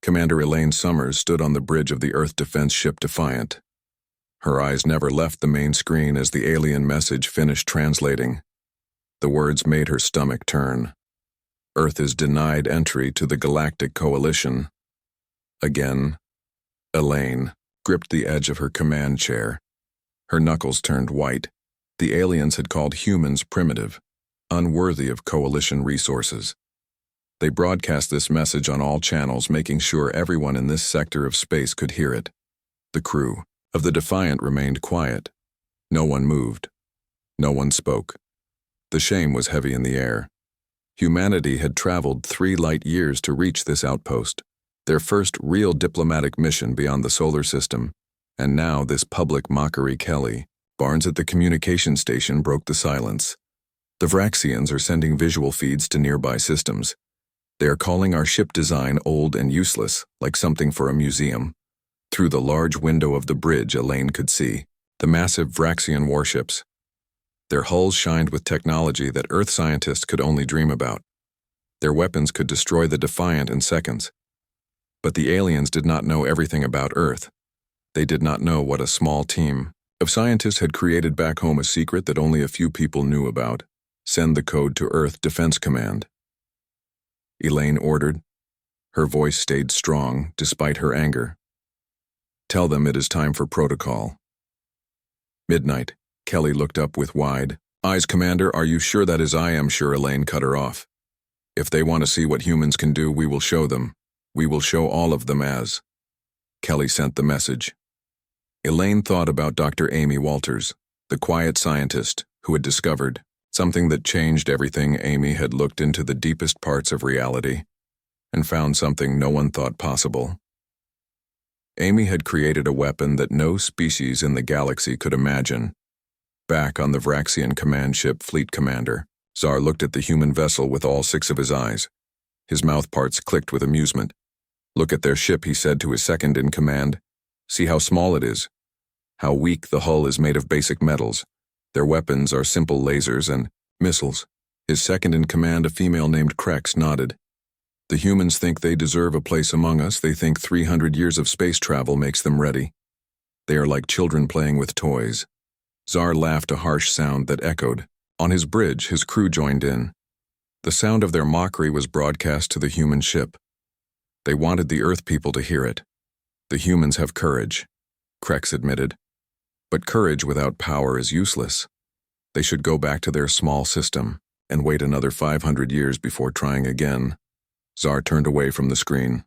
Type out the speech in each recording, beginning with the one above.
Commander Elaine Summers stood on the bridge of the Earth defense ship Defiant. Her eyes never left the main screen as the alien message finished translating. The words made her stomach turn. Earth is denied entry to the Galactic Coalition. Again, Elaine gripped the edge of her command chair. Her knuckles turned white. The aliens had called humans primitive, unworthy of Coalition resources. They broadcast this message on all channels, making sure everyone in this sector of space could hear it. The crew of the Defiant remained quiet. No one moved. No one spoke. The shame was heavy in the air. Humanity had traveled 3 light years to reach this outpost, their first real diplomatic mission beyond the solar system, and now this public mockery. Kelly Barnes at the communication station broke the silence. The Vraxians are sending visual feeds to nearby systems. They are calling our ship design old and useless, like something for a museum. Through the large window of the bridge, Elaine could see the massive Vraxian warships. Their hulls shined with technology that Earth scientists could only dream about. Their weapons could destroy the Defiant in seconds. But the aliens did not know everything about Earth. They did not know what a small team of scientists had created back home, a secret that only a few people knew about. Send the code to Earth Defense Command. Elaine ordered. Her voice stayed strong despite her anger. Tell them it is time for protocol. Midnight. Kelly looked up with wide eyes. Commander, are you sure that is? I am sure. Elaine cut her off. If they want to see what humans can do, we will show them. We will show all of them as. Kelly sent the message. Elaine thought about Dr. Amy Walters, the quiet scientist who had discovered something that changed everything. Amy had looked into the deepest parts of reality and found something no one thought possible. Amy had created a weapon that no species in the galaxy could imagine. Back on the Vraxian command ship, Fleet Commander Zar looked at the human vessel with all 6 of his eyes. His mouth parts clicked with amusement. Look at their ship, he said to his second in command. See how small it is. How weak the hull is, made of basic metals. Their weapons are simple lasers and missiles. His second in command, a female named Krex, nodded. The humans think they deserve a place among us. They think 300 years of space travel makes them ready. They are like children playing with toys. Zar laughed, a harsh sound that echoed. On his bridge, his crew joined in. The sound of their mockery was broadcast to the human ship. They wanted the Earth people to hear it. The humans have courage, Krex admitted. But courage without power is useless. They should go back to their small system and wait another 500 years before trying again. Zar turned away from the screen.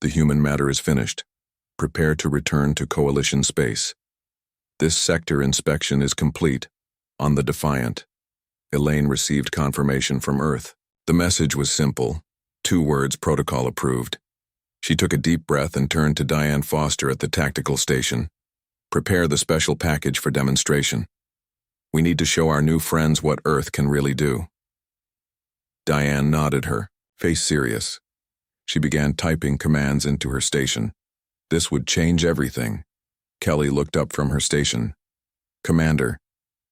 The human matter is finished. Prepare to return to Coalition space. This sector inspection is complete. On the Defiant. Elaine received confirmation from Earth. The message was simple. 2 words: protocol approved. She took a deep breath and turned to Diane Foster at the tactical station. Prepare the special package for demonstration. We need to show our new friends what Earth can really do. Diane nodded, her face serious. She began typing commands into her station. This would change everything. Kelly looked up from her station. Commander,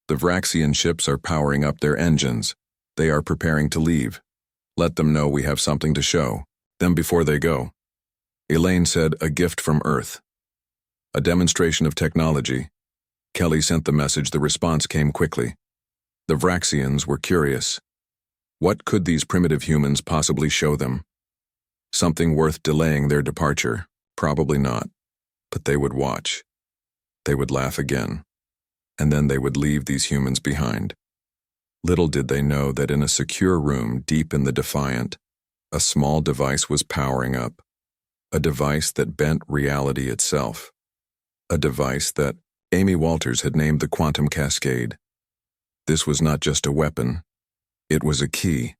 the Vraxian ships are powering up their engines. They are preparing to leave. Let them know we have something to show them before they go. Elaine said, a gift from Earth. A demonstration of technology. Kelly sent the message. The response came quickly. The Vraxians were curious. What could these primitive humans possibly show them? Something worth delaying their departure? Probably not. But they would watch. They would laugh again. And then they would leave these humans behind. Little did they know that in a secure room deep in the Defiant, a small device was powering up. A device that bent reality itself. A device that Amy Walters had named the Quantum Cascade. This was not just a weapon. It was a key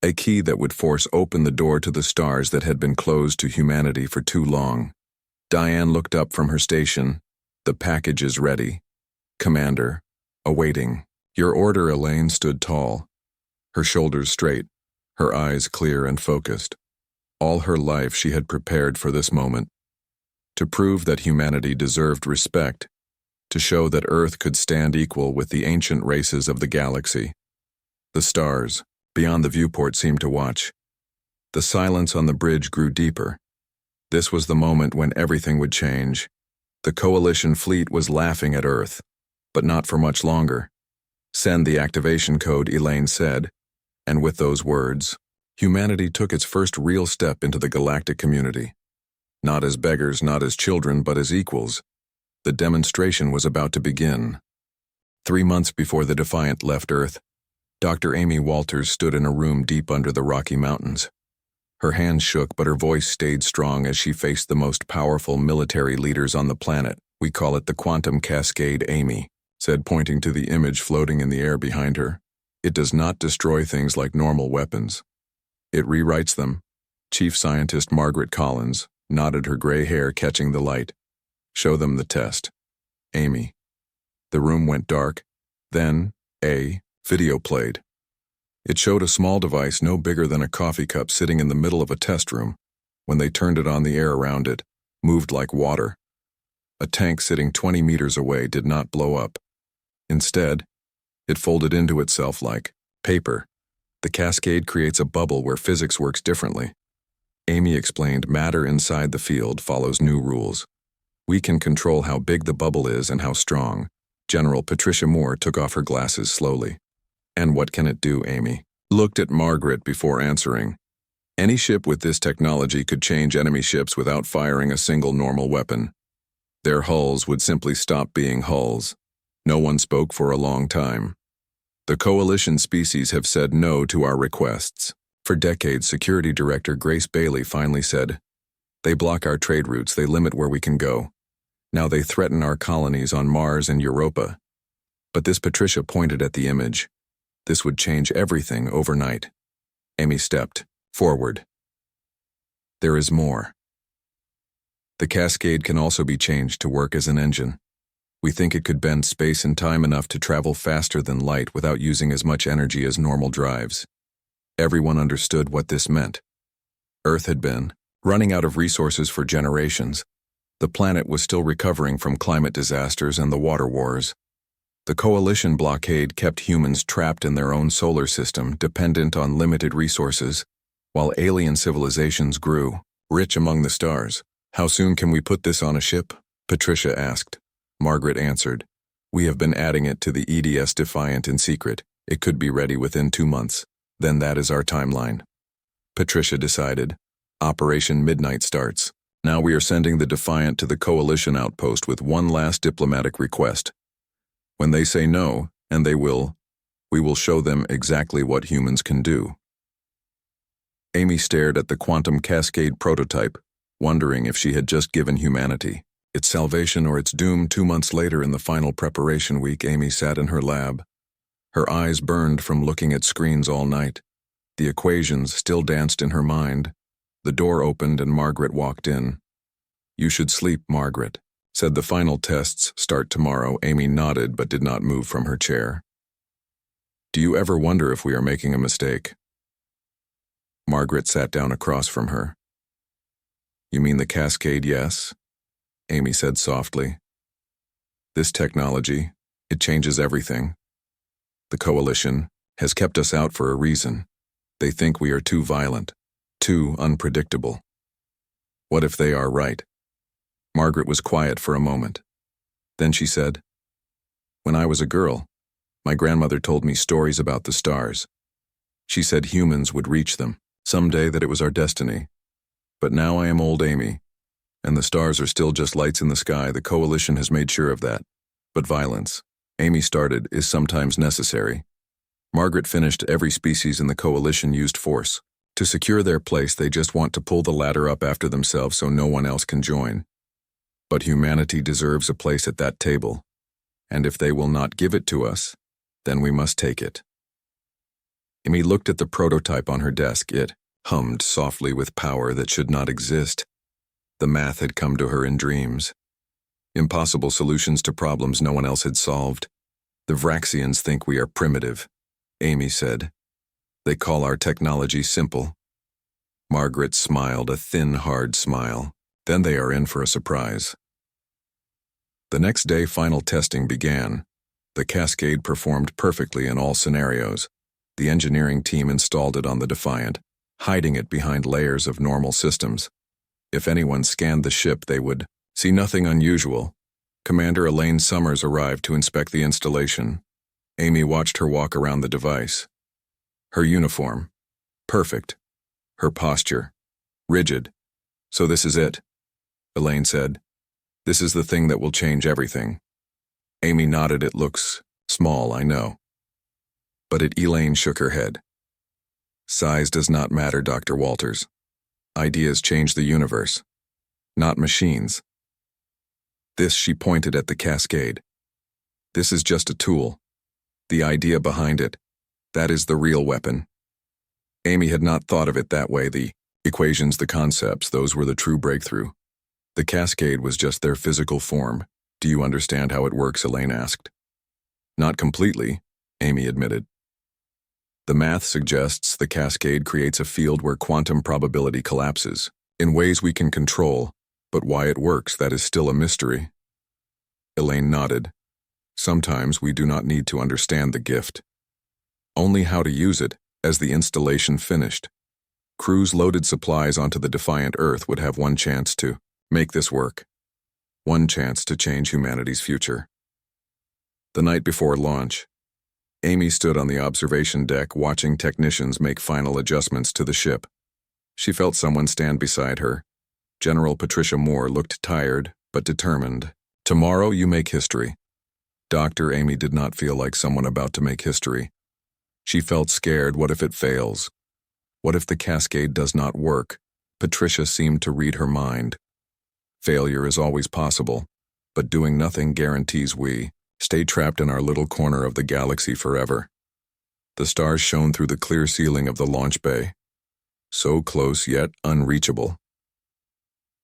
that would force open the door to the stars that had been closed to humanity for too long. Diane looked up from her station. The package is ready. Commander, awaiting. Your order. Elaine stood tall, her shoulders straight, her eyes clear and focused. All her life she had prepared for this moment. To prove that humanity deserved respect. To show that Earth could stand equal with the ancient races of the galaxy. The stars, beyond the viewport, seemed to watch. The silence on the bridge grew deeper. This was the moment when everything would change. The Coalition fleet was laughing at Earth, but not for much longer. "Send the activation code," Elaine said, and with those words, humanity took its first real step into the galactic community. Not as beggars, not as children, but as equals. The demonstration was about to begin. 3 months before the Defiant left Earth, Dr. Amy Walters stood in a room deep under the Rocky Mountains. Her hands shook, but her voice stayed strong as she faced the most powerful military leaders on the planet. "We call it the Quantum Cascade," Amy said, pointing to the image floating in the air behind her. "It does not destroy things like normal weapons. It rewrites them." Chief Scientist Margaret Collins nodded, her gray hair catching the light. "Show them the test, Amy." The room went dark. Then, a video played. It showed a small device no bigger than a coffee cup sitting in the middle of a test room. When they turned it on, the air around it moved like water. A tank sitting 20 meters away did not blow up. Instead, it folded into itself like paper. The cascade creates a bubble where physics works differently. Amy explained, "Matter inside the field follows new rules. We can control how big the bubble is and how strong." General Patricia Moore took off her glasses slowly. "And what can it do?" Amy looked at Margaret before answering. "Any ship with this technology could change enemy ships without firing a single normal weapon. Their hulls would simply stop being hulls." No one spoke for a long time. "The Coalition species have said no to our requests." For decades, Security Director Grace Bailey finally said, "They block our trade routes, they limit where we can go. Now they threaten our colonies on Mars and Europa." But this Patricia pointed at the image. This would change everything overnight. Amy stepped forward. "There is more. The Cascade can also be changed to work as an engine. We think it could bend space and time enough to travel faster than light without using as much energy as normal drives." Everyone understood what this meant. Earth had been running out of resources for generations. The planet was still recovering from climate disasters and the water wars. The Coalition blockade kept humans trapped in their own solar system, dependent on limited resources, while alien civilizations grew, rich among the stars. "How soon can we put this on a ship?" Patricia asked. Margaret answered, "We have been adding it to the EDS Defiant in secret. It could be ready within 2 months. Then that is our timeline." Patricia decided. "Operation Midnight starts. Now we are sending the Defiant to the Coalition outpost with one last diplomatic request. When they say no, and they will, we will show them exactly what humans can do." Amy stared at the Quantum Cascade prototype, wondering if she had just given humanity its salvation or its doom. 2 months later, in the final preparation week, Amy sat in her lab. Her eyes burned from looking at screens all night. The equations still danced in her mind. The door opened and Margaret walked in. "You should sleep, Margaret," said. "The final tests start tomorrow." Amy nodded but did not move from her chair. "Do you ever wonder if we are making a mistake?" Margaret sat down across from her. "You mean the Cascade?" "Yes," Amy said softly. "This technology, it changes everything. The Coalition has kept us out for a reason. They think we are too violent, too unpredictable. What if they are right?" Margaret was quiet for a moment. Then she said, "When I was a girl, my grandmother told me stories about the stars. She said humans would reach them someday, that it was our destiny. But now I am old, Amy, and the stars are still just lights in the sky. The Coalition has made sure of that. But violence," Amy started, "is sometimes necessary." Margaret finished. "Every species in the Coalition used force. To secure their place, they just want to pull the ladder up after themselves so no one else can join. But humanity deserves a place at that table, and if they will not give it to us, then we must take it." Amy looked at the prototype on her desk. It hummed softly with power that should not exist. The math had come to her in dreams. Impossible solutions to problems no one else had solved. "The Vraxians think we are primitive," Amy said. "They call our technology simple." Margaret smiled, a thin, hard smile. "Then they are in for a surprise." The next day, final testing began. The Cascade performed perfectly in all scenarios. The engineering team installed it on the Defiant, hiding it behind layers of normal systems. If anyone scanned the ship, they would see nothing unusual. Commander Elaine Summers arrived to inspect the installation. Amy watched her walk around the device. Her uniform. Perfect. Her posture. Rigid. So this is it, Elaine said. This is the thing that will change everything. Amy nodded. It looks small, I know. But Elaine shook her head. Size does not matter, Dr. Walters. Ideas change the universe, not machines. This, she pointed at the cascade. This is just a tool. The idea behind it, that is the real weapon. Amy had not thought of it that way. The equations, the concepts, those were the true breakthrough. The cascade was just their physical form. Do you understand how it works? Elaine asked. Not completely, Amy admitted. The math suggests the cascade creates a field where quantum probability collapses, in ways we can control, but why it works, that is still a mystery. Elaine nodded. Sometimes we do not need to understand the gift. Only how to use it. As the installation finished, crews loaded supplies onto the defiant Earth would have one chance to make this work. One chance to change humanity's future. The night before launch, Amy stood on the observation deck watching technicians make final adjustments to the ship. She felt someone stand beside her. General Patricia Moore looked tired, but determined. Tomorrow you make history. Dr. Amy did not feel like someone about to make history. She felt scared. What if it fails? What if the cascade does not work? Patricia seemed to read her mind. Failure is always possible, but doing nothing guarantees we stay trapped in our little corner of the galaxy forever. The stars shone through the clear ceiling of the launch bay. So close yet unreachable.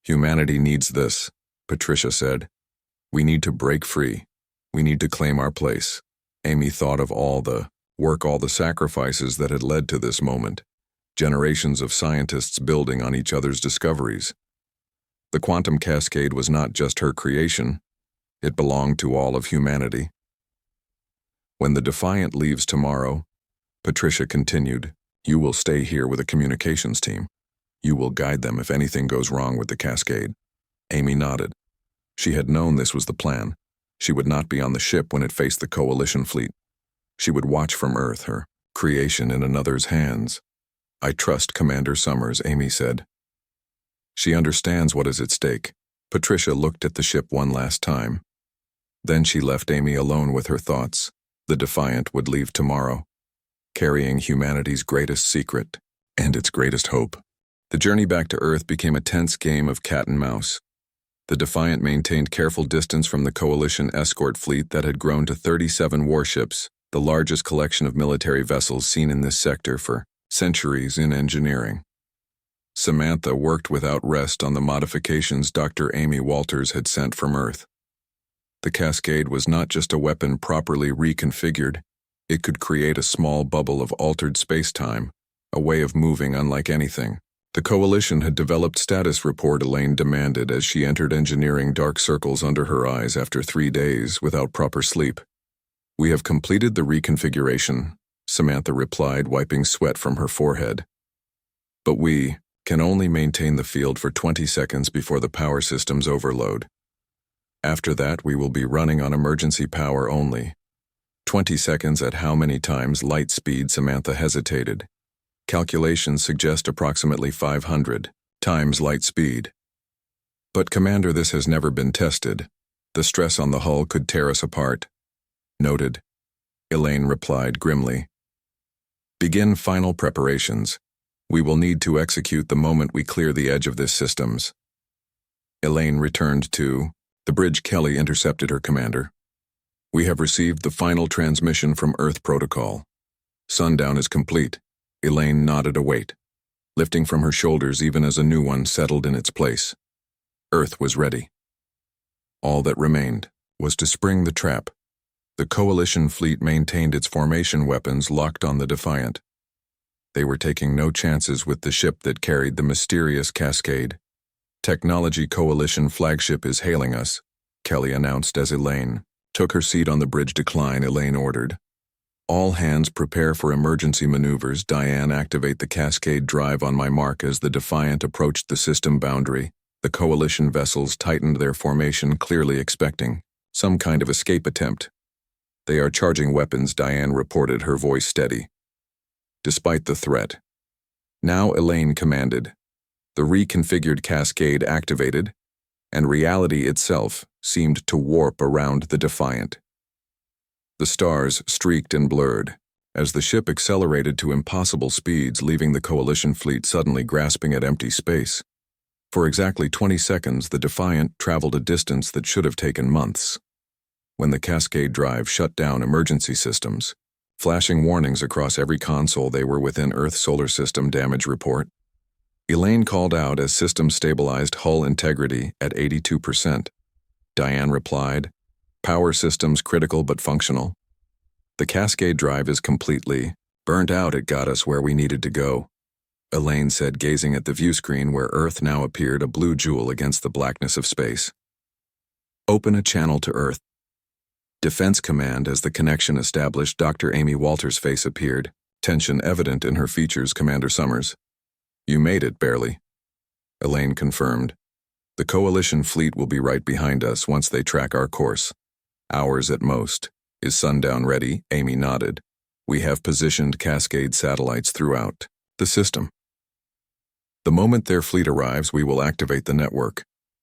Humanity needs this, Patricia said. We need to break free. We need to claim our place. Amy thought of all the sacrifices that had led to this moment. Generations of scientists building on each other's discoveries. The quantum cascade was not just her creation. It belonged to all of humanity. When the Defiant leaves tomorrow, Patricia continued, you will stay here with a communications team. You will guide them if anything goes wrong with the cascade. Amy nodded. She had known this was the plan. She would not be on the ship when it faced the Coalition fleet. She would watch from Earth, her creation in another's hands. I trust Commander Summers, Amy said. She understands what is at stake. Patricia looked at the ship one last time. Then she left Amy alone with her thoughts. The Defiant would leave tomorrow, carrying humanity's greatest secret and its greatest hope. The journey back to Earth became a tense game of cat and mouse. The Defiant maintained careful distance from the Coalition escort fleet that had grown to 37 warships, the largest collection of military vessels seen in this sector for centuries in engineering. Samantha worked without rest on the modifications Dr. Amy Walters had sent from Earth. The cascade was not just a weapon properly reconfigured. It could create a small bubble of altered space-time, a way of moving unlike anything. The Coalition had developed status report, Elaine demanded as she entered engineering, dark circles under her eyes after 3 days without proper sleep. We have completed the reconfiguration, Samantha replied, wiping sweat from her forehead. But we can only maintain the field for 20 seconds before the power systems overload. After that, we will be running on emergency power only. 20 seconds at how many times light speed? Samantha hesitated. Calculations suggest approximately 500 times light speed. But Commander, this has never been tested. The stress on the hull could tear us apart. Noted, Elaine replied grimly. Begin final preparations. We will need to execute the moment we clear the edge of this systems. Elaine returned to the bridge. Kelly intercepted her. Commander, we have received the final transmission from Earth Protocol. Sundown is complete. Elaine nodded a weight, lifting from her shoulders even as a new one settled in its place. Earth was ready. All that remained was to spring the trap. The Coalition fleet maintained its formation weapons locked on the Defiant. They were taking no chances with the ship that carried the mysterious cascade. Technology Coalition flagship is hailing us, Kelly announced as Elaine took her seat on the bridge. Decline, Elaine ordered. All hands prepare for emergency maneuvers. Diane, activate the cascade drive on my mark. As the Defiant approached the system boundary, the coalition vessels tightened their formation, clearly expecting some kind of escape attempt. They are charging weapons, Diane reported, her voice steady. Despite the threat. Now Elaine commanded. The reconfigured cascade activated, and reality itself seemed to warp around the Defiant. The stars streaked and blurred as the ship accelerated to impossible speeds, leaving the coalition fleet suddenly grasping at empty space. For exactly 20 seconds, the Defiant traveled a distance that should have taken months. When the cascade drive shut down emergency systems, flashing warnings across every console they were within Earth solar system damage report, Elaine called out as system stabilized hull integrity at 82%. Diane replied, power systems critical but functional. The cascade drive is completely burnt out. It got us where we needed to go, Elaine said, gazing at the view screen where Earth now appeared a blue jewel against the blackness of space. Open a channel to Earth. Defense Command. As the connection established, Dr. Amy Walters' face appeared, tension evident in her features. Commander Summers. You made it, barely. Elaine confirmed. The coalition fleet will be right behind us once they track our course. Hours at most. Is sundown ready? Amy nodded. We have positioned cascade satellites throughout the system. The moment their fleet arrives, we will activate the network.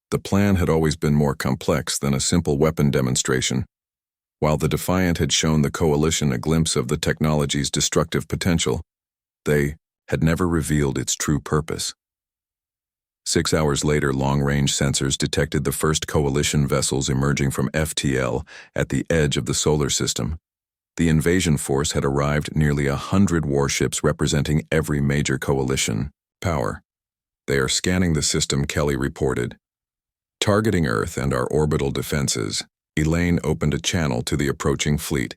The plan had always been more complex than a simple weapon demonstration. While the Defiant had shown the coalition a glimpse of the technology's destructive potential, they had never revealed its true purpose. 6 hours later, long-range sensors detected the first coalition vessels emerging from FTL at the edge of the solar system. The invasion force had arrived, nearly 100 warships representing every major coalition power. They are scanning the system, Kelly reported. Targeting Earth and our orbital defenses, Elaine opened a channel to the approaching fleet.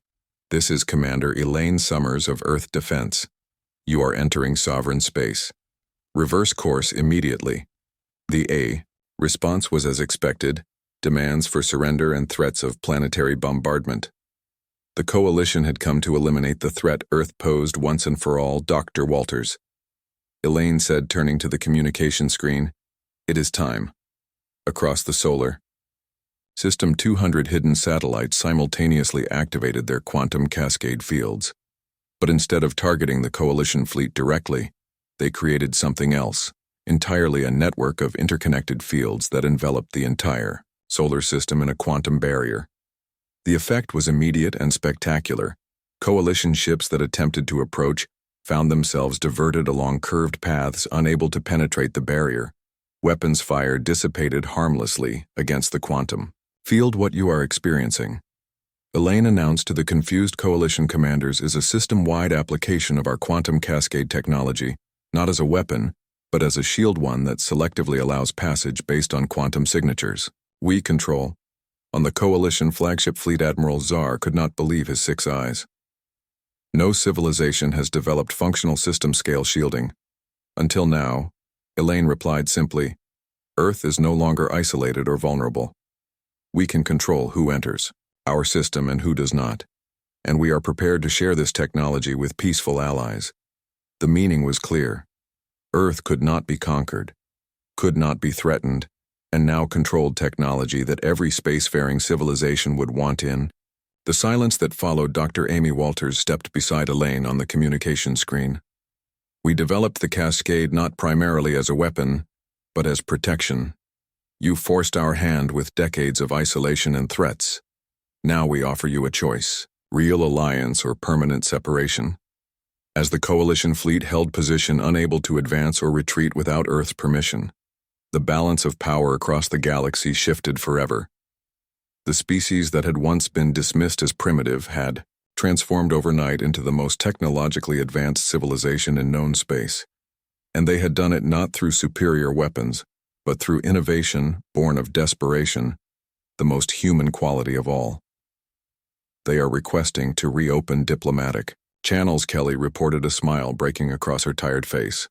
This is Commander Elaine Summers of Earth Defense. You are entering sovereign space. Reverse course immediately. The A response was as expected, demands for surrender and threats of planetary bombardment. The coalition had come to eliminate the threat Earth posed once and for all, Dr. Walters. Elaine said, turning to the communication screen, it is time. Across the solar system, 200 hidden satellites simultaneously activated their quantum cascade fields. But instead of targeting the coalition fleet directly, they created something else, entirely a network of interconnected fields that enveloped the entire solar system in a quantum barrier. The effect was immediate and spectacular. Coalition ships that attempted to approach found themselves diverted along curved paths, unable to penetrate the barrier. Weapons fire dissipated harmlessly against the quantum field. What you are experiencing, Elaine announced to the confused coalition commanders, is a system-wide application of our quantum cascade technology, not as a weapon, but as a shield, one that selectively allows passage based on quantum signatures we control. On the coalition flagship fleet, Admiral Czar could not believe his 6 eyes. No civilization has developed functional system-scale shielding. Until now, Elaine replied simply, Earth is no longer isolated or vulnerable. We can control who enters our system and who does not, and we are prepared to share this technology with peaceful allies. The meaning was clear. Earth could not be conquered, could not be threatened, and now controlled technology that every spacefaring civilization would want in. The silence that followed, Dr. Amy Walters stepped beside Elaine on the communication screen. We developed the cascade not primarily as a weapon, but as protection. You forced our hand with decades of isolation and threats. Now we offer you a choice, real alliance or permanent separation. As the coalition fleet held position, unable to advance or retreat without Earth's permission, the balance of power across the galaxy shifted forever. The species that had once been dismissed as primitive had transformed overnight into the most technologically advanced civilization in known space. And they had done it not through superior weapons, but through innovation born of desperation, the most human quality of all. They are requesting to reopen diplomatic channels, Kelly reported, a smile breaking across her tired face.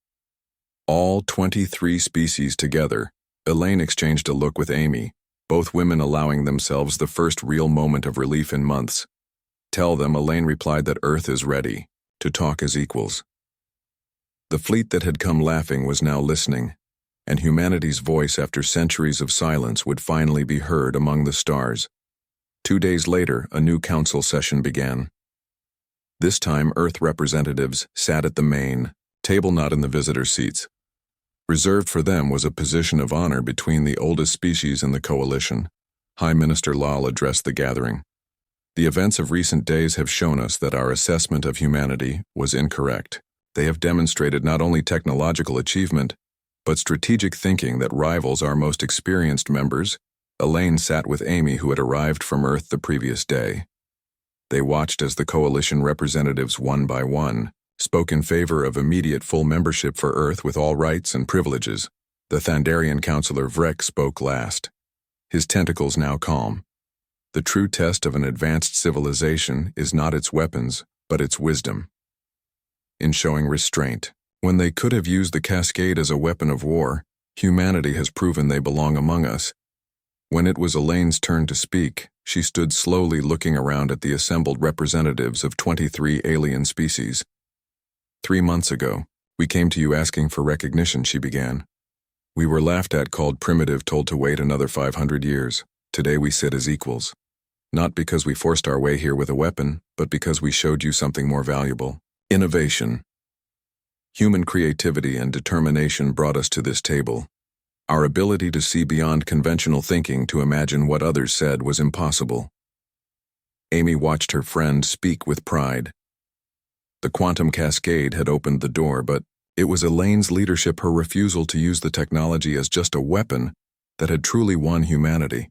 All 23 species together. Elaine exchanged a look with Amy, both women allowing themselves the first real moment of relief in months. Tell them, Elaine replied, that Earth is ready to talk as equals. The fleet that had come laughing was now listening, and humanity's voice after centuries of silence would finally be heard among the stars. 2 days later, a new council session began. This time, Earth representatives sat at the main table, not in the visitor seats. Reserved for them was a position of honor between the oldest species in the coalition. High Minister Lal addressed the gathering. The events of recent days have shown us that our assessment of humanity was incorrect. They have demonstrated not only technological achievement, but strategic thinking that rivals our most experienced members. Elaine sat with Amy, who had arrived from Earth the previous day. They watched as the coalition representatives, one by one, spoke in favor of immediate full membership for Earth with all rights and privileges. The Thandarian counselor Vrek spoke last, his tentacles now calm. The true test of an advanced civilization is not its weapons, but its wisdom. In showing restraint, when they could have used the cascade as a weapon of war, humanity has proven they belong among us. When it was Elaine's turn to speak, she stood slowly looking around at the assembled representatives of 23 alien species. 3 months ago, we came to you asking for recognition, she began. We were laughed at, called primitive, told to wait another 500 years. Today we sit as equals. Not because we forced our way here with a weapon, but because we showed you something more valuable. Innovation. Human creativity and determination brought us to this table. Our ability to see beyond conventional thinking, to imagine what others said was impossible. Amy watched her friend speak with pride. The quantum cascade had opened the door, but it was Elaine's leadership, her refusal to use the technology as just a weapon, that had truly won humanity.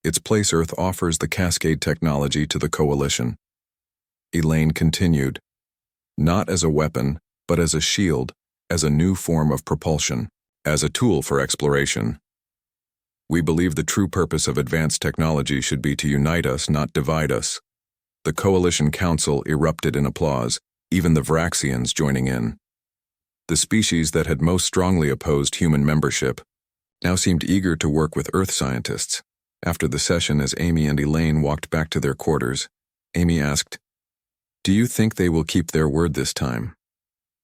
Its place, Earth offers the cascade technology to the coalition. Elaine continued, not as a weapon, but as a shield, as a new form of propulsion, as a tool for exploration. We believe the true purpose of advanced technology should be to unite us, not divide us. The Coalition Council erupted in applause, even the Vraxians joining in. The species that had most strongly opposed human membership now seemed eager to work with Earth scientists. After the session, as Amy and Elaine walked back to their quarters, Amy asked, "Do you think they will keep their word this time?"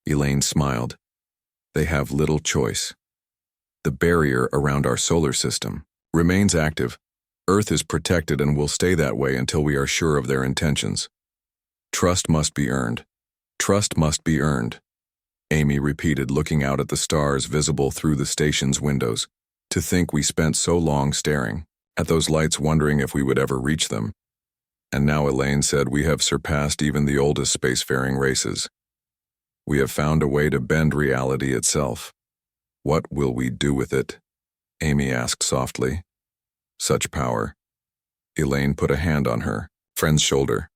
Elaine smiled. They have little choice. The barrier around our solar system remains active. Earth is protected and will stay that way until we are sure of their intentions. Trust must be earned. Trust must be earned, Amy repeated, looking out at the stars visible through the station's windows. To think we spent so long staring at those lights, wondering if we would ever reach them. And now, Elaine said, we have surpassed even the oldest spacefaring races. We have found a way to bend reality itself. What will we do with it? Amy asked softly. Such power. Elaine put a hand on her friend's shoulder.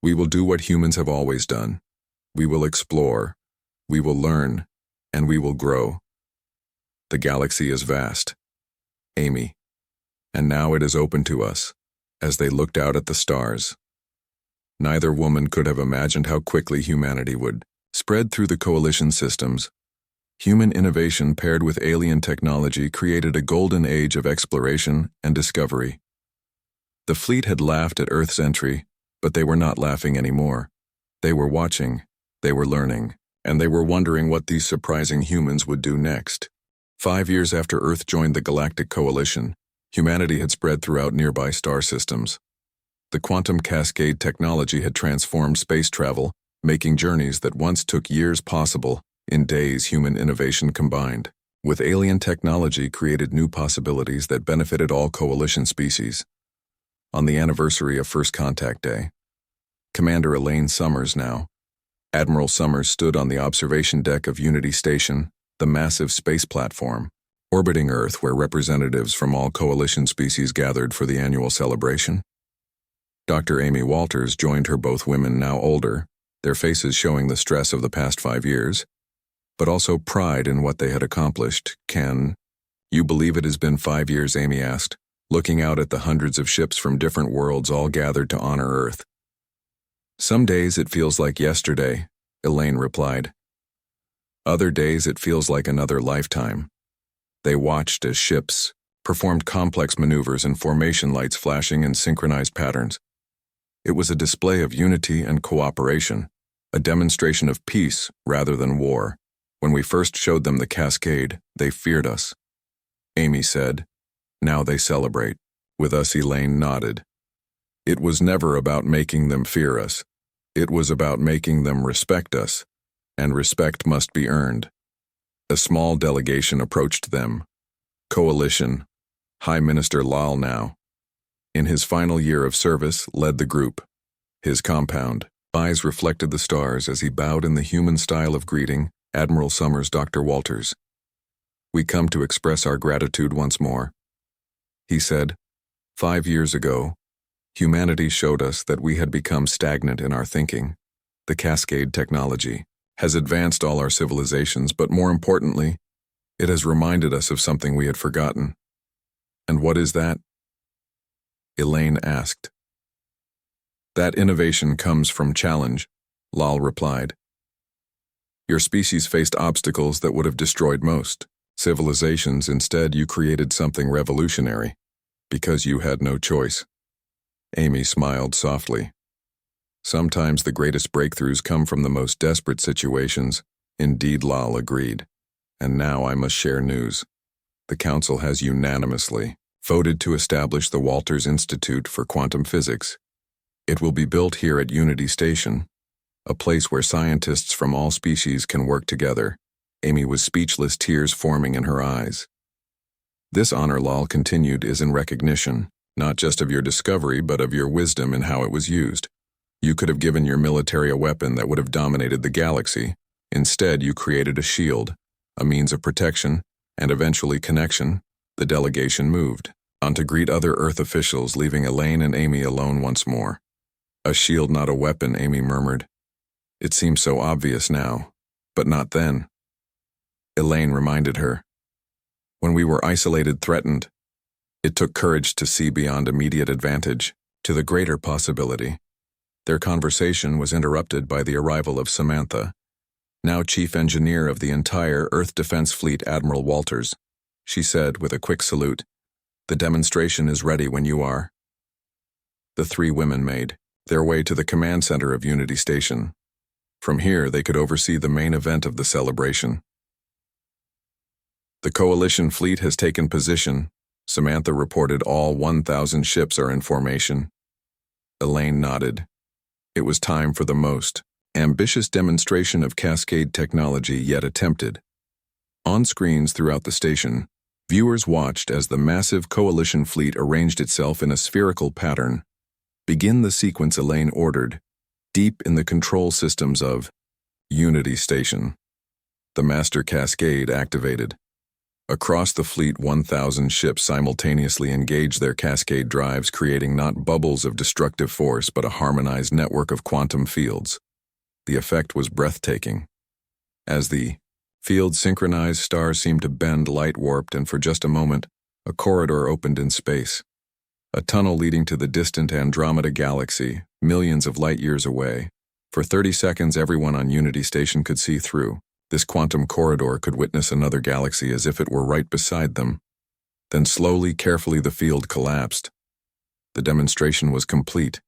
We will do what humans have always done. We will explore, we will learn, and we will grow. The galaxy is vast, Amy, and now it is open to us. As they looked out at the stars, neither woman could have imagined how quickly humanity would spread through the coalition systems. Human innovation paired with alien technology created a golden age of exploration and discovery. The fleet had laughed at Earth's entry, but they were not laughing anymore. They were watching, they were learning, and they were wondering what these surprising humans would do next. 5 years after Earth joined the Galactic Coalition, humanity had spread throughout nearby star systems. The quantum cascade technology had transformed space travel, making journeys that once took years possible. In days, human innovation combined with alien technology created new possibilities that benefited all coalition species. On the anniversary of First Contact Day, Commander Elaine Summers Admiral Summers stood on the observation deck of Unity Station, the massive space platform, orbiting Earth, where representatives from all coalition species gathered for the annual celebration. Dr. Amy Walters joined her, both women now older, their faces showing the stress of the past 5 years, but also pride in what they had accomplished. Can you believe it has been 5 years? Amy asked, looking out at the hundreds of ships from different worlds all gathered to honor Earth. Some days it feels like yesterday, Elaine replied. Other days it feels like another lifetime. They watched as ships performed complex maneuvers and formation lights flashing in synchronized patterns. It was a display of unity and cooperation, a demonstration of peace rather than war. When we first showed them the cascade, they feared us. Amy said, "Now they celebrate." With us, Elaine nodded. It was never about making them fear us. It was about making them respect us, and respect must be earned. A small delegation approached them. Coalition, High Minister Lal now, in his final year of service, led the group. His compound eyes reflected the stars as he bowed in the human style of greeting, Admiral Summers, Dr. Walters. "We come to express our gratitude once more," he said. 5 years ago, humanity showed us that we had become stagnant in our thinking. The cascade technology has advanced all our civilizations, but more importantly, it has reminded us of something we had forgotten. "And what is that?" Elaine asked. "That innovation comes from challenge," Lal replied. "Your species faced obstacles that would have destroyed most civilizations. Instead, you created something revolutionary, because you had no choice." Amy smiled softly. "Sometimes the greatest breakthroughs come from the most desperate situations." Indeed, Lal agreed. "And now I must share news. The Council has unanimously voted to establish the Walters Institute for Quantum Physics. It will be built here at Unity Station, a place where scientists from all species can work together." Amy was speechless, tears forming in her eyes. "This honor," Lal continued, "is in recognition, not just of your discovery, but of your wisdom in how it was used. You could have given your military a weapon that would have dominated the galaxy. Instead, you created a shield, a means of protection, and eventually connection." The delegation moved on to greet other Earth officials, leaving Elaine and Amy alone once more. "A shield, not a weapon," Amy murmured. "It seems so obvious now, but not then." Elaine reminded her. "When we were isolated, threatened, it took courage to see beyond immediate advantage to the greater possibility." Their conversation was interrupted by the arrival of Samantha, now chief engineer of the entire Earth Defense Fleet, Admiral Walters. She said with a quick salute, "The demonstration is ready when you are." The three women made their way to the command center of Unity Station. From here, they could oversee the main event of the celebration. "The Coalition fleet has taken position," Samantha reported. "All 1,000 ships are in formation." Elaine nodded. It was time for the most ambitious demonstration of cascade technology yet attempted. On screens throughout the station, viewers watched as the massive Coalition fleet arranged itself in a spherical pattern. "Begin the sequence," Elaine ordered, deep in the control systems of Unity Station. The master cascade activated. Across the fleet, 1,000 ships simultaneously engaged their cascade drives, creating not bubbles of destructive force but a harmonized network of quantum fields. The effect was breathtaking. As the field synchronized, stars seemed to bend, light warped, and for just a moment, a corridor opened in space. A tunnel leading to the distant Andromeda galaxy, millions of light years away. For 30 seconds, everyone on Unity Station could see through. This quantum corridor could witness another galaxy as if it were right beside them. Then slowly, carefully, the field collapsed. The demonstration was complete.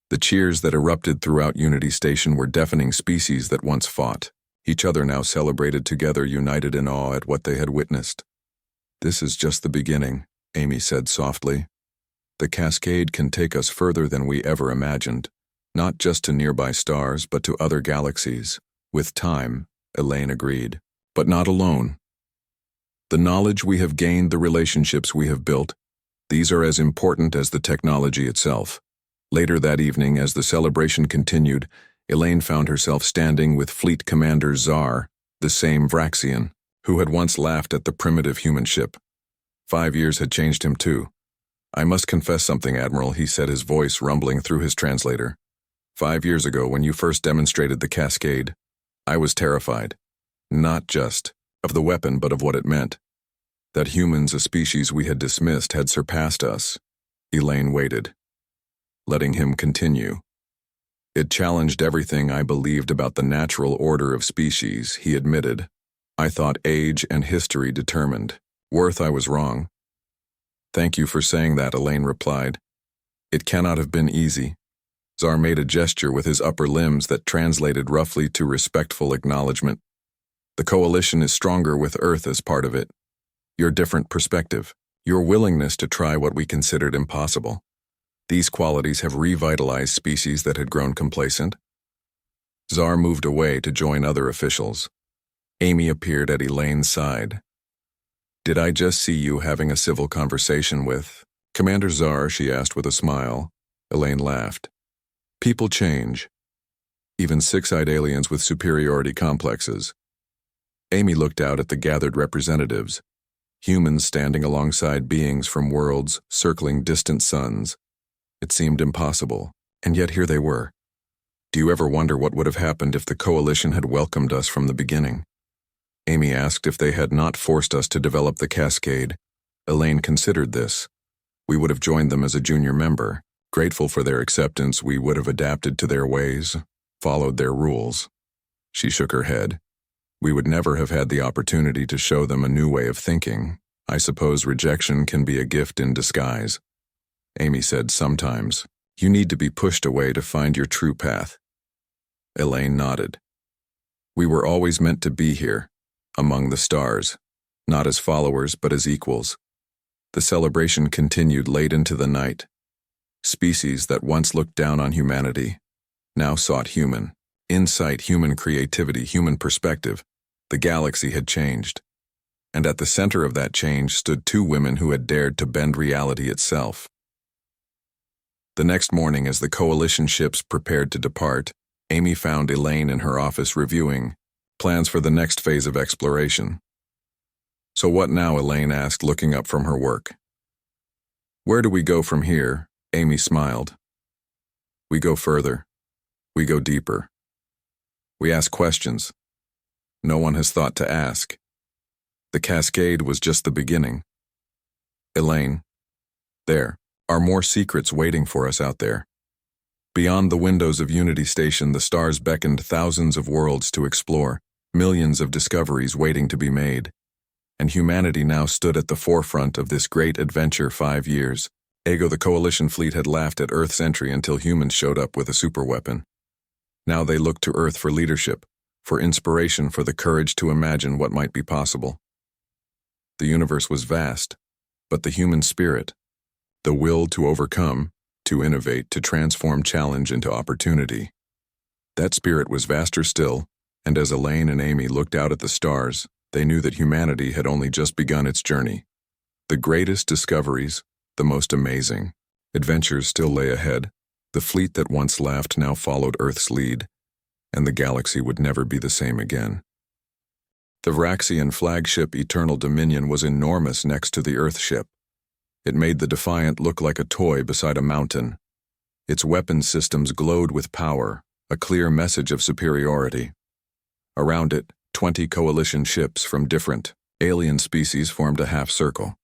The cheers that erupted throughout Unity Station were deafening. Species that once fought each other now celebrated together, united in awe at what they had witnessed. "This is just the beginning," Amy said softly. "The cascade can take us further than we ever imagined, not just to nearby stars, but to other galaxies. With time," Elaine agreed. "But not alone. The knowledge we have gained, the relationships we have built, these are as important as the technology itself." Later that evening, as the celebration continued, Elaine found herself standing with Fleet Commander Czar, the same Vraxian, who had once laughed at the primitive human ship. 5 years had changed him too. "I must confess something, Admiral," he said, his voice rumbling through his translator. 5 years ago, when you first demonstrated the cascade, I was terrified, not just of the weapon but of what it meant. That humans, a species we had dismissed, had surpassed us. Elaine waited, letting him continue. "It challenged everything I believed about the natural order of species," he admitted. "I thought age and history determined worth. I was wrong." "Thank you for saying that," Elaine replied. "It cannot have been easy." Zar made a gesture with his upper limbs that translated roughly to respectful acknowledgement. The coalition is stronger with Earth as part of it. Your different perspective, your willingness to try what we considered impossible. These qualities have revitalized species that had grown complacent. Zar moved away to join other officials. Amy appeared at Elaine's side. "Did I just see you having a civil conversation with Commander Zar?" she asked with a smile. Elaine laughed. "People change. Even six-eyed aliens with superiority complexes." Amy looked out at the gathered representatives, humans standing alongside beings from worlds circling distant suns. It seemed impossible, and yet here they were. "Do you ever wonder what would have happened if the coalition had welcomed us from the beginning?" Amy asked if they had not forced us to develop the cascade. Elaine considered this. We would have joined them as a junior member. Grateful for their acceptance, we would have adapted to their ways, followed their rules. She shook her head. We would never have had the opportunity to show them a new way of thinking. I suppose rejection can be a gift in disguise. Amy said, "Sometimes. You need to be pushed away to find your true path." Elaine nodded. "We were always meant to be here, among the stars, not as followers but as equals." The celebration continued late into the night. Species that once looked down on humanity now sought human insight, human creativity, human perspective. The galaxy had changed. And at the center of that change stood two women who had dared to bend reality itself. The next morning, as the coalition ships prepared to depart, Amy found Elaine in her office reviewing plans for the next phase of exploration. "So what now?" Elaine asked, looking up from her work. "Where do we go from here?" Amy smiled. "We go further. We go deeper. We ask questions no one has thought to ask. The cascade was just the beginning. Elaine, there are more secrets waiting for us out there." Beyond the windows of Unity Station, the stars beckoned thousands of worlds to explore, millions of discoveries waiting to be made. And humanity now stood at the forefront of this great adventure. 5 years ago, the Coalition fleet had laughed at Earth's entry until humans showed up with a superweapon. Now they looked to Earth for leadership, for inspiration, for the courage to imagine what might be possible. The universe was vast, but the human spirit, the will to overcome, to innovate, to transform challenge into opportunity, that spirit was vaster still, and as Elaine and Amy looked out at the stars, they knew that humanity had only just begun its journey. The greatest discoveries, the most amazing adventures still lay ahead. The fleet that once laughed now followed Earth's lead, and the galaxy would never be the same again. The Vraxian flagship Eternal Dominion was enormous next to the Earth ship. It made the Defiant look like a toy beside a mountain. Its weapon systems glowed with power, a clear message of superiority. Around it, 20 coalition ships from different alien species formed a half-circle.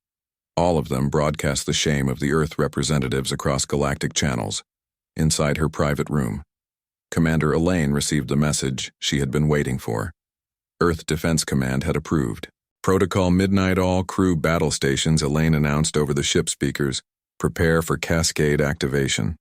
All of them broadcast the shame of the Earth representatives across galactic channels. Inside her private room, Commander Elaine received the message she had been waiting for. Earth Defense Command had approved. "Protocol Midnight, all crew battle stations," Elaine announced over the ship speakers. "Prepare for cascade activation."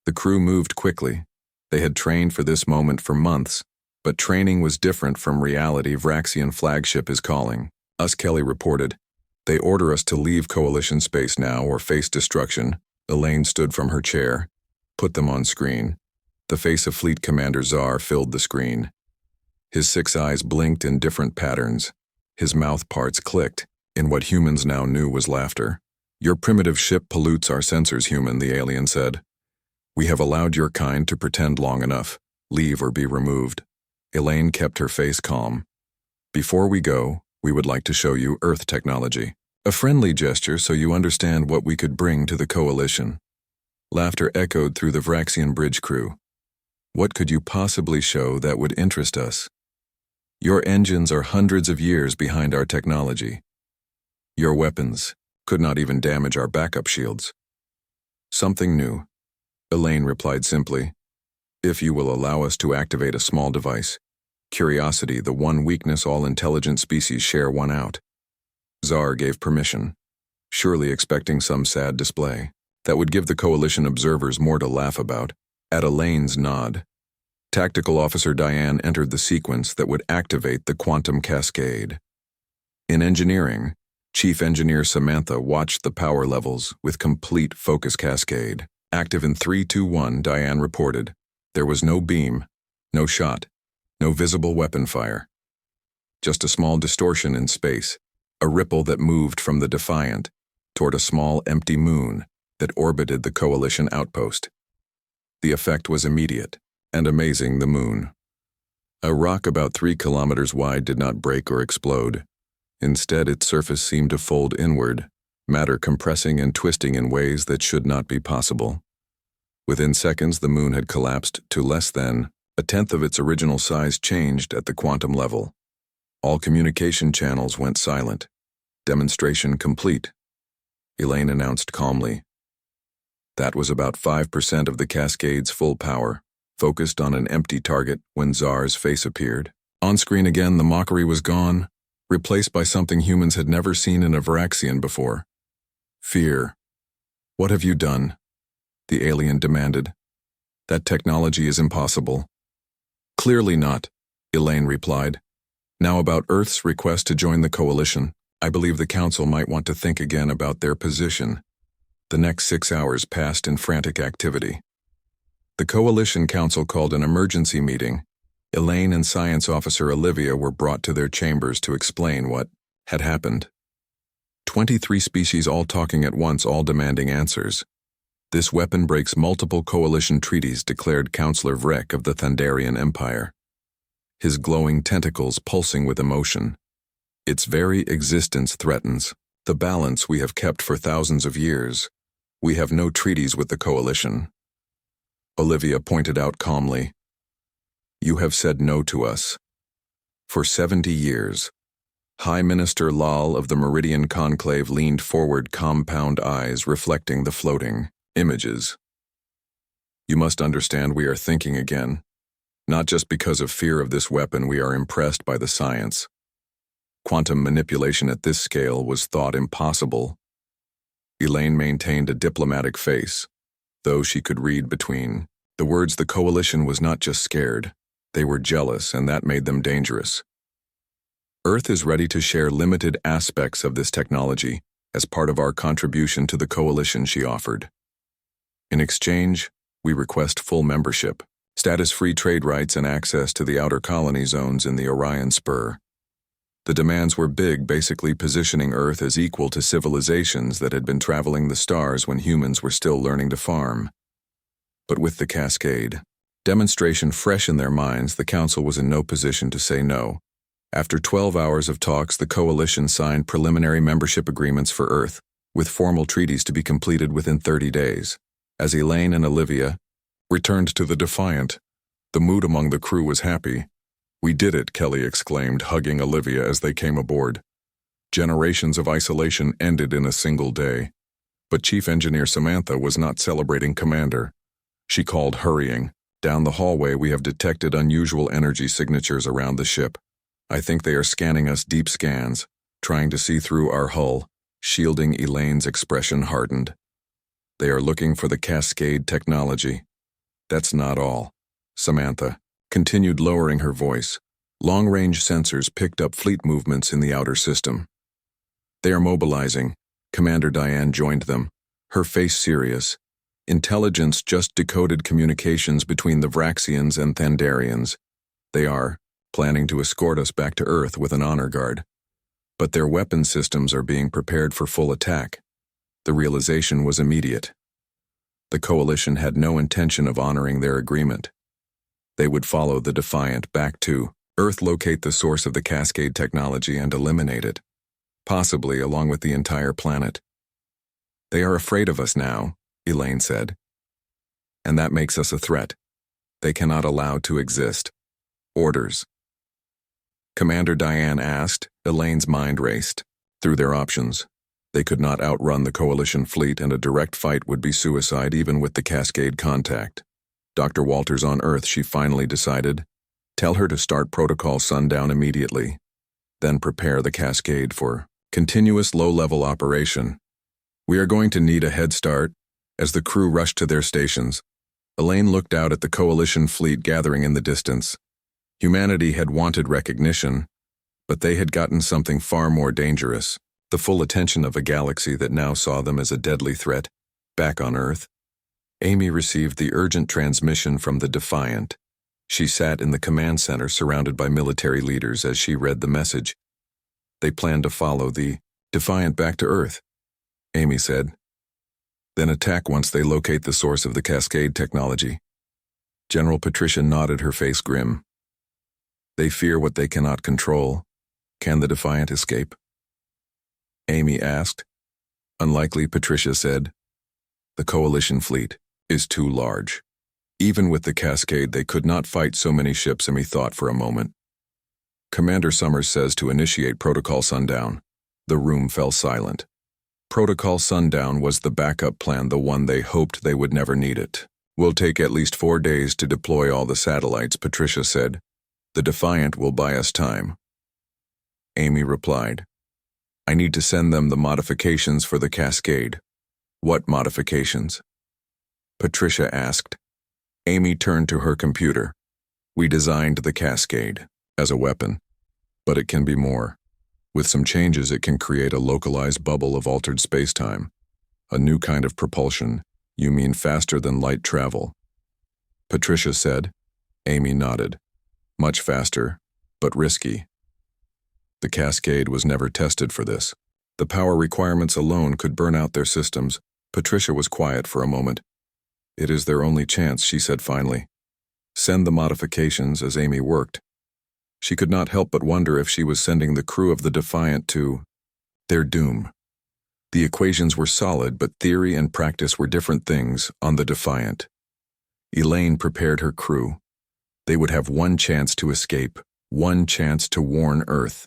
The crew moved quickly. They had trained for this moment for months, but training was different from reality. "Vraxian flagship is calling us," Kelly reported. "They order us to leave Coalition space now or face destruction." Elaine stood from her chair. "Put them on screen." The face of Fleet Commander Zar filled the screen. His 6 eyes blinked in different patterns. His mouth parts clicked in what humans now knew was laughter. "Your primitive ship pollutes our sensors, human," the alien said. "We have allowed your kind to pretend long enough. Leave or be removed." Elaine kept her face calm. "Before we go, we would like to show you Earth technology. A friendly gesture so you understand what we could bring to the Coalition." Laughter echoed through the Vraxian bridge crew. "What could you possibly show that would interest us? Your engines are hundreds of years behind our technology. Your weapons could not even damage our backup shields." "Something new," Elaine replied simply. "If you will allow us to activate a small device. Curiosity, the one weakness all intelligent species share, one out." Zar gave permission, surely expecting some sad display. That would give the Coalition observers more to laugh about. At Elaine's nod, Tactical Officer Diane entered the sequence that would activate the quantum cascade. In engineering, Chief Engineer Samantha watched the power levels with complete focus cascade. Active in 3, 2, 1, Diane reported. There was no beam, no shot, no visible weapon fire. Just a small distortion in space, a ripple that moved from the Defiant toward a small empty moon that orbited the Coalition outpost. The effect was immediate and amazing. The moon, a rock about 3 kilometers wide, did not break or explode. Instead, its surface seemed to fold inward, matter compressing and twisting in ways that should not be possible. Within seconds, the moon had collapsed to less than a tenth of its original size. Changed at the quantum level. All communication channels went silent. Demonstration complete, Elaine announced calmly. That was about 5% of the cascade's full power, focused on an empty target when Czar's face appeared. On screen again, the mockery was gone, replaced by something humans had never seen in a Varaxian before. Fear. What have you done? The alien demanded. That technology is impossible. Clearly not, Elaine replied. Now about Earth's request to join the Coalition, I believe the Council might want to think again about their position. The next 6 hours passed in frantic activity. The Coalition Council called an emergency meeting. Elaine and Science Officer Olivia were brought to their chambers to explain what had happened. 23 species all talking at once, all demanding answers. This weapon breaks multiple Coalition treaties, declared Councillor Vrek of the Thandarian Empire, his glowing tentacles pulsing with emotion. Its very existence threatens the balance we have kept for thousands of years. We have no treaties with the Coalition. Olivia pointed out calmly. You have said no to us. For 70 years. High Minister Lal of the Meridian Conclave leaned forward, compound eyes reflecting the floating images. You must understand, we are thinking again. Not just because of fear of this weapon, we are impressed by the science. Quantum manipulation at this scale was thought impossible. Elaine maintained a diplomatic face, though she could read between the words. The Coalition was not just scared. They were jealous, and that made them dangerous. Earth is ready to share limited aspects of this technology as part of our contribution to the Coalition, she offered. In exchange, we request full membership, status-free trade rights, and access to the outer colony zones in the Orion Spur. The demands were big, basically positioning Earth as equal to civilizations that had been traveling the stars when humans were still learning to farm. But with the cascade demonstration fresh in their minds, the Council was in no position to say no. After 12 hours of talks, the Coalition signed preliminary membership agreements for Earth, with formal treaties to be completed within 30 days. As Elaine and Olivia returned to the Defiant, the mood among the crew was happy. We did it, Kelly exclaimed, hugging Olivia as they came aboard. Generations of isolation ended in a single day. But Chief Engineer Samantha was not celebrating, Commander. She called, hurrying. Down the hallway, we have detected unusual energy signatures around the ship. I think they are scanning us, deep scans, trying to see through our hull. Shielding Elaine's expression hardened. They are looking for the cascade technology. That's not all. Samantha continued, lowering her voice. Long-range sensors picked up fleet movements in the outer system. They are mobilizing. Commander Diane joined them, her face serious. Intelligence just decoded communications between the Vraxians and Thandarians. They are planning to escort us back to Earth with an honor guard. But their weapon systems are being prepared for full attack. The realization was immediate. The Coalition had no intention of honoring their agreement. They would follow the Defiant back to Earth, locate the source of the cascade technology, and eliminate it, possibly along with the entire planet. They are afraid of us now, Elaine said. And that makes us a threat. They cannot allow to exist. Orders. Commander Diane asked. Elaine's mind raced through their options. They could not outrun the Coalition fleet, and a direct fight would be suicide even with the cascade contact. Dr. Walters on Earth, she finally decided. Tell her to start Protocol Sundown immediately. Then prepare the cascade for continuous low-level operation. We are going to need a head start, As the crew rushed to their stations, Elaine looked out at the Coalition fleet gathering in the distance. Humanity had wanted recognition, but they had gotten something far more dangerous, the full attention of a galaxy that now saw them as a deadly threat. Back on Earth, Amy received the urgent transmission from the Defiant. She sat in the command center surrounded by military leaders as she read the message. They planned to follow the Defiant back to Earth, Amy said. Then attack once they locate the source of the Cascade technology. General Patricia nodded, her face grim. They fear what they cannot control. Can the Defiant escape? Amy asked. Unlikely, Patricia said. The Coalition fleet is too large. Even with the Cascade, they could not fight so many ships. Amy thought for a moment. Commander Summers says to initiate Protocol Sundown. The room fell silent. Protocol Sundown was the backup plan, the one they hoped they would never need it. We'll take at least 4 days to deploy all the satellites, Patricia said. The Defiant will buy us time. Amy replied. I need to send them the modifications for the Cascade. What modifications? Patricia asked. Amy turned to her computer. We designed the Cascade as a weapon, but it can be more. With some changes, it can create a localized bubble of altered spacetime. A new kind of propulsion. You mean faster than light travel? Patricia said. Amy nodded. Much faster, but risky. The Cascade was never tested for this. The power requirements alone could burn out their systems. Patricia was quiet for a moment. It is their only chance, she said finally. Send the modifications. As Amy worked, she could not help but wonder if she was sending the crew of the Defiant to their doom. The equations were solid, but theory and practice were different things on the Defiant. Elaine prepared her crew. They would have one chance to escape, one chance to warn Earth.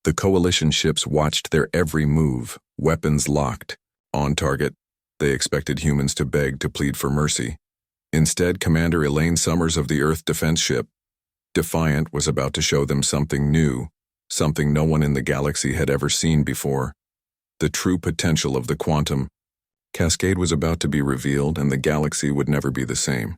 The Coalition ships watched their every move, weapons locked, on target. They expected humans to beg, to plead for mercy. Instead, Commander Elaine Summers of the Earth Defense Ship, Defiant, was about to show them something new, something no one in the galaxy had ever seen before. The true potential of the quantum Cascade was about to be revealed, and the galaxy would never be the same.